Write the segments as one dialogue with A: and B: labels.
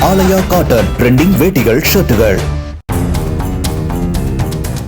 A: ஆலயா cotton trending வேட்டிகள் ஷர்ட்டுகள்.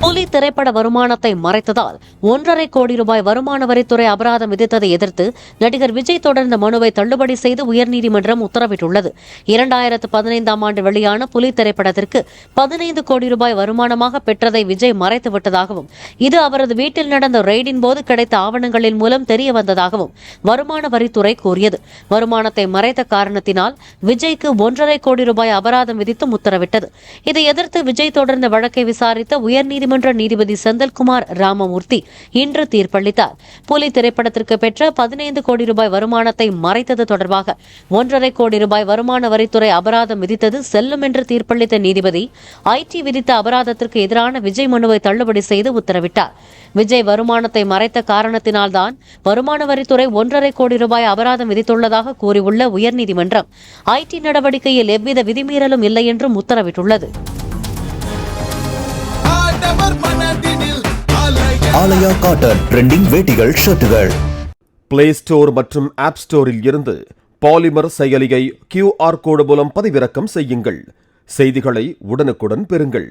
B: புலி திரைப்பட வருமானத்தை மறைத்ததால் 1.5 கோடி ரூபாய் வருமான வரித்துறை அபராதம் விதித்ததை எதிர்த்து நடிகர் விஜய் தொடர்ந்த மனுவை தள்ளுபடி செய்து உயர்நீதிமன்றம் உத்தரவிட்டுள்ளது. 2015ஆம் ஆண்டு வெளியான புலி திரைப்படத்திற்கு 15 கோடி ரூபாய் வருமானமாக பெற்றதை விஜய் மறைத்துவிட்டதாகவும், இது அவரது வீட்டில் நடந்த ரெய்டின் போது கிடைத்த ஆவணங்களின் மூலம் தெரியவந்ததாகவும் வருமான வரித்துறை கூறியது. வருமானத்தை மறைத்த காரணத்தினால் விஜய்க்கு 1.5 கோடி ரூபாய் அபராதம் விதித்தும் உத்தரவிட்டது. இதை எதிர்த்து விஜய் தொடர்ந்த வழக்கை விசாரித்த உயர்நீதிமன்ற நீதிபதி செந்தில்குமார் ராமமூர்த்தி இன்று தீர்ப்பளித்தார். புலி திரைப்படத்திற்கு பெற்ற 15 கோடி ரூபாய் வருமானத்தை மறைத்தது தொடர்பாக 1.5 கோடி ரூபாய் வருமான வரித்துறை அபராதம் விதித்தது செல்லும் என்று தீர்ப்பளித்த நீதிபதி ஐடி விதித்த அபராதத்திற்கு எதிரான விஜய் மனுவை தள்ளுபடி செய்து உத்தரவிட்டார். விஜய் வருமானத்தை மறைத்த காரணத்தினால்தான் வருமான வரித்துறை 1.5 கோடி ரூபாய் அபராதம் விதித்துள்ளதாக கூறியுள்ள உயர்நீதிமன்றம் ஐடி நடவடிக்கையில் எவ்வித விதிமீறலும் இல்லை என்றும் உத்தரவிட்டுள்ளது.
A: ஆலயா காட்டன் ட்ரெண்டிங் வேட்டிகள் ஷர்ட்டுகள்.
C: பிளே ஸ்டோர் மற்றும் ஆப் ஸ்டோரில் இருந்து பாலிமர் செயலியை QR கோடு மூலம் பதிவிறக்கம் செய்யுங்கள். செய்திகளை உடனுக்குடன் பெறுங்கள்.